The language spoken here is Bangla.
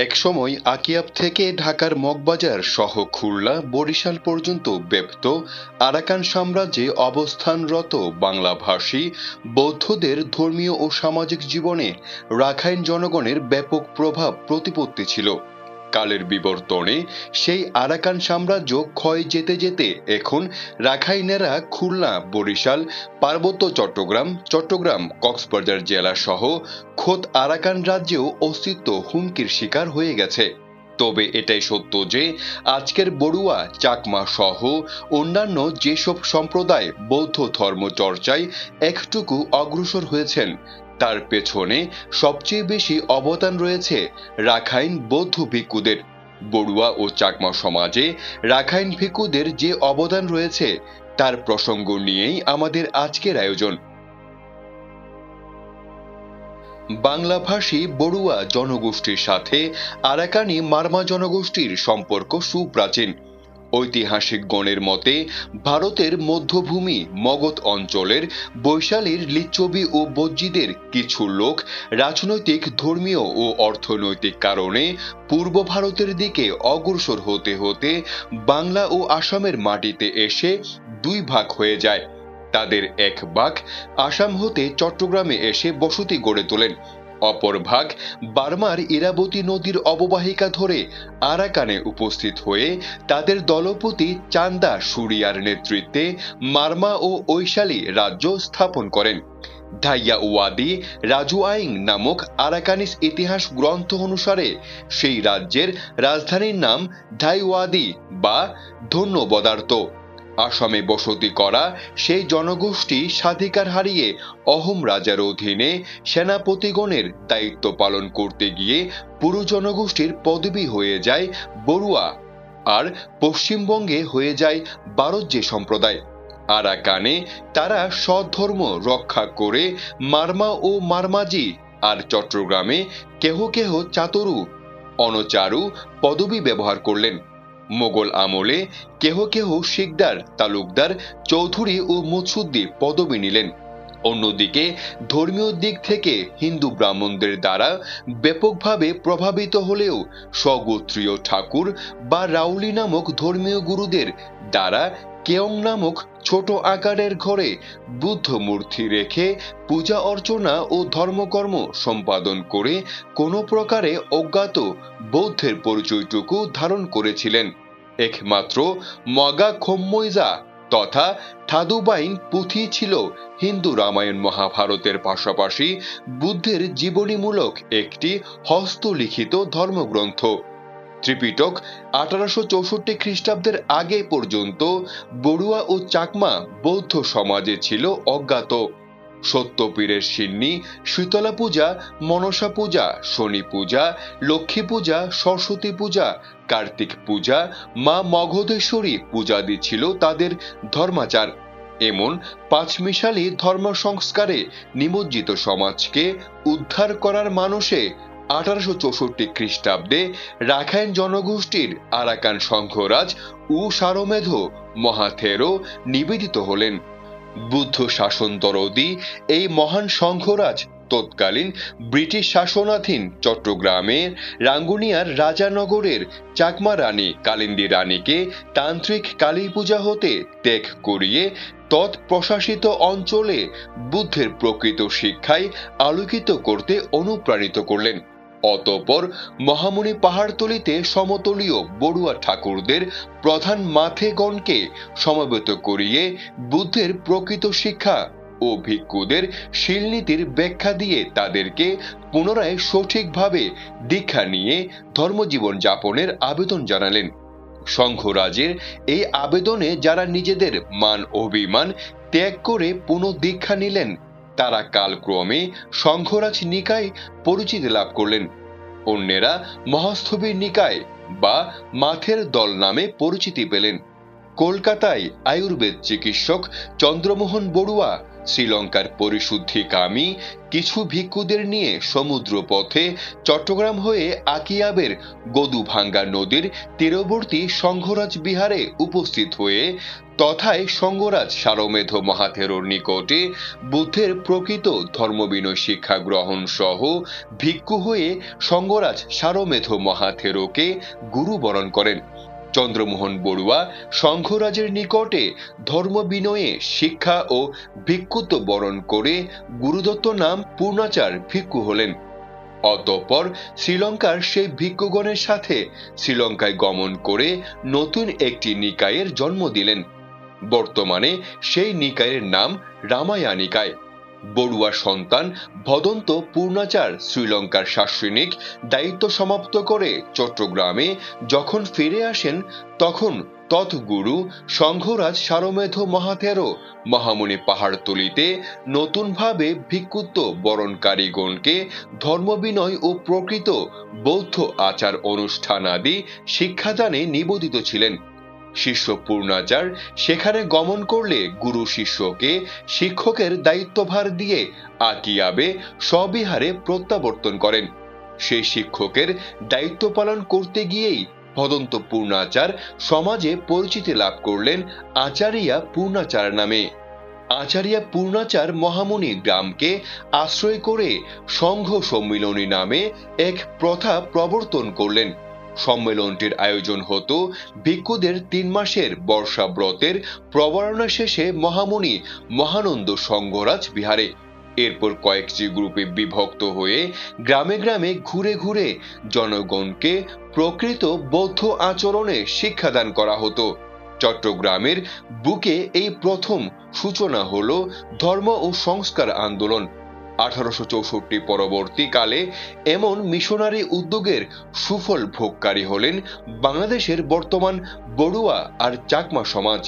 একসময় আকিয়াব থেকে ঢাকার মগবাজার সহ খুলনা বরিশাল পর্যন্ত ব্যাপ্ত আরাকান সাম্রাজ্যে অবস্থানরত বাংলাভাষী বৌদ্ধদের ধর্মীয় ও সামাজিক জীবনে রাখাইন জনগণের ব্যাপক প্রভাব প্রতিপত্তি ছিল। কালের বিবর্তনে সেই আরাকান সাম্রাজ্য ক্ষয় যেতে যেতে এখন রাখাইনেরা খুলনা বরিশাল পার্বত্য চট্টগ্রাম কক্সবাজার জেলা সহ খোদ আরাকান রাজ্যেও অস্তিত্ব হুমকির শিকার হয়ে গেছে। তবে এটাই সত্য যে আজকের বড়ুয়া চাকমা সহ অন্যান্য যেসব সম্প্রদায় বৌদ্ধ ধর্ম চর্চায় একটুকু অগ্রসর হয়েছেন, তার পেছনে সবচেয়ে বেশি অবদান রয়েছে রাখাইন বৌদ্ধ ভিক্ষুদের। বড়ুয়া ও চাকমা সমাজে রাখাইন ভিক্ষুদের যে অবদান রয়েছে তার প্রসঙ্গ নিয়েই আমাদের আজকের আয়োজন। বাংলাভাষী বড়ুয়া জনগোষ্ঠীর সাথে আরাকানি মারমা জনগোষ্ঠীর সম্পর্ক সুপ্রাচীন। ঐতিহাসিকগণের মতে ভারতের মধ্যভূমি মগধ অঞ্চলের বৈশালীর লিচ্ছবি ও বজ্জীদের কিছু লোক রাজনৈতিক, ধর্মীয় ও অর্থনৈতিক কারণে পূর্ব ভারতের দিকে অগ্রসর হতে হতে বাংলা ও আসামের মাটিতে এসে দুই ভাগ হয়ে যায়। তাদের এক ভাগ আসাম হতে চট্টগ্রামে এসে বসতি গড়ে তোলেন, অপর ভাগ বার্মার ইরাবতী নদীর অববাহিকা ধরে আরাকানে উপস্থিত হয়ে তাদের দলপতি চান্দা সুরিয়ার নেতৃত্বে মারমা ও ঐশালী রাজ্য স্থাপন করেন। ধাইয়া ওয়াদি রাজু আইং নামক আরাকানিস ইতিহাস গ্রন্থ অনুসারে সেই রাজ্যের রাজধানীর নাম ধাইওয়াদি বা ধন্যবদার্থ। আসামে বসতি করা সেই জনগোষ্ঠী স্বাধিকার হারিয়ে অহোম রাজার অধীনে সেনাপতিগণের দায়িত্ব পালন করতে গিয়ে পুরো জনগোষ্ঠীর পদবী হয়ে যায় বড়ুয়া, আর পশ্চিমবঙ্গে হয়ে যায় বারজ্যে সম্প্রদায়। আরাকানে তারা স্বধর্ম রক্ষা করে মারমা ও মারমাজি, আর চট্টগ্রামে কেহ কেহ চাতরু, অনচারু পদবী ব্যবহার করলেন। মোগল আমলে কেহ কেহ শিকদার, তালুকদার, চৌধুরী ও মুৎসুদ্দি পদবী নিলেন। অন্যদিকে ধর্মীয় দিক থেকে হিন্দু ব্রাহ্মণদের দ্বারা ব্যাপকভাবে প্রভাবিত হলেও স্বগোত্রীয় ঠাকুর বা রাউলি নামক ধর্মীয় গুরুদের দ্বারা কেয়ং নামক ছোট আকারের ঘরে বুদ্ধ মূর্তি রেখে পূজা অর্চনা ও ধর্মকর্ম সম্পাদন করে কোনো প্রকারে অজ্ঞাত বৌদ্ধের পরিচয়টুকু ধারণ করেছিলেন। একমাত্র মগা খোম্মইজা তথা ঠাদুবাইন পুঁথি ছিল হিন্দু রামায়ণ মহাভারতের পাশাপাশি বুদ্ধের জীবনীমূলক একটি হস্তলিখিত ধর্মগ্রন্থ। ত্রিপিটক 1864 খ্রিস্টাব্দের আগে পর্যন্ত বড়ুয়া ও চাকমা বৌদ্ধ সমাজে ছিল অজ্ঞাত। সত্যপীরের সিন্নি, শীতলা পূজা, মনসা পূজা, শনি পূজা, লক্ষ্মী পূজা, সরস্বতী পূজা, কার্তিক পূজা, মা মগধেশ্বরী পূজাদি ছিল তাদের ধর্মাচার। এমন পাঁচমিশালী ধর্ম সংস্কারে নিমজ্জিত সমাজকে উদ্ধার করার মানসে 1864 খ্রিস্টাব্দে রাখাইন জনগোষ্ঠীর আরাকান সংঘরাজ উ সারমেধ মহাথেরো নিবেদিত হলেন। বুদ্ধ শাসন দরদি এই মহান সংঘরাজ তৎকালীন ব্রিটিশ শাসনাধীন চট্টগ্রামের রাঙ্গুনিয়ার রাজানগরের চাকমা রানী কালিন্দী রানীকে তান্ত্রিক কালী পূজা হতে ত্যাগ করিয়ে তৎপ্রশাসিত অঞ্চলে বুদ্ধের প্রকৃত শিক্ষায় আলোকিত করতে অনুপ্রাণিত করলেন। অতঃপর মহামুনি পাহাড়তলিতে সমতলীয় বড়ুয়া ঠাকুরদের প্রধান মাথেগণকে সমবেত করিয়ে বুদ্ধের প্রকৃত শিক্ষা ও ভিক্ষুদের শীলনীতির ব্যাখ্যা দিয়ে তাদেরকে পুনরায় সঠিকভাবে দীক্ষা নিয়ে ধর্মজীবন যাপনের আবেদন জানালেন। সংঘরাজের এই আবেদনে যারা নিজেদের মান অভিমান ত্যাগ করে পুনঃদীক্ষা নিলেন তারা কালক্রমে সংঘরাজ নিকায় পরিচিতি লাভ করলেন। অন্যেরা মহাস্থবির নিকায় বা মাথের দল নামে পরিচিতি পেলেন। কলকাতায় আয়ুর্বেদ চিকিৎসক চন্দ্রমোহন বড়ুয়া শ্রীলঙ্কার পরিশুদ্ধিকামী কিছু ভিক্ষুদের নিয়ে সমুদ্র পথে চট্টগ্রাম হয়ে আকিয়াবের গদুভাঙ্গা নদীর তীরবর্তী সংঘরাজ বিহারে উপস্থিত হয়ে তথায় সঙ্গরাজ সারমেধ মহাথেরোর নিকটে বুদ্ধের প্রকৃত ধর্মবিনয় শিক্ষা গ্রহণ সহ ভিক্ষু হয়ে সঙ্গরাজ সারমেধ মহাথেরোকে গুরু বরণ করেন। চন্দ্রমোহন বড়ুয়া সংঘরাজের নিকটে ধর্ম বিনয়ে শিক্ষা ও ভিক্ষুত্ব বরণ করে গুরুদত্ত নাম পূর্ণাচার ভিক্ষু হলেন। অতঃপর শ্রীলঙ্কার সেই ভিক্ষুগণের সাথে শ্রীলঙ্কায় গমন করে নতুন একটি নিকায়ের জন্ম দিলেন। বর্তমানে সেই নিকায়ের নাম রামায়া নিকায়। বড়ুয়া সন্তান ভদন্ত পূর্ণাচার শ্রীলঙ্কার সাংসনিক দায়িত্ব সমাপ্ত করে চট্টগ্রামে যখন ফিরে আসেন তখন তৎগুরু সংঘরাজ সারমেধ মহাথেরো মহামুনি পাহাড়তলিতে নতুনভাবে ভিক্ষুত্ব বরণকারীগণকে ধর্মবিনয় ও প্রকৃত বৌদ্ধ আচার অনুষ্ঠানাদি শিক্ষাদানে নিবেদিত ছিলেন। শিষ্য পূর্ণাচার সেখানে গমন করলে গুরু শিষ্যকে শিক্ষকের দায়িত্বভার দিয়ে আকিয়াবে স্ববিহারে প্রত্যাবর্তন করেন। সেই শিক্ষকের দায়িত্ব পালন করতে গিয়েই ভদন্ত পূর্ণাচার সমাজে পরিচিতি লাভ করলেন আচারিয়া পূর্ণাচার নামে। আচারিয়া পূর্ণাচার মহামুনি গ্রামকে আশ্রয় করে সংঘ সম্মিলনী নামে এক প্রথা প্রবর্তন করলেন। সম্মেলনটির আয়োজন হতো ভিক্ষুদের 3 মাসের বর্ষা ব্রতের প্রবরণা শেষে মহামুনি মহানন্দ সংঘরাজ বিহারে। এরপর কয়েকটি গ্রুপে বিভক্ত হয়ে গ্রামে গ্রামে ঘুরে ঘুরে জনগণকে প্রকৃত বৌদ্ধ আচরণে শিক্ষাদান করা হতো। চট্টগ্রামের বুকে এই প্রথম সূচনা হলো ধর্ম ও সংস্কার আন্দোলন। 1864 পরবর্তীকালে এমন মিশনারি উদ্যোগের সুফল ভোগকারী হলেন বাংলাদেশের বর্তমান বড়ুয়া আর চাকমা সমাজ।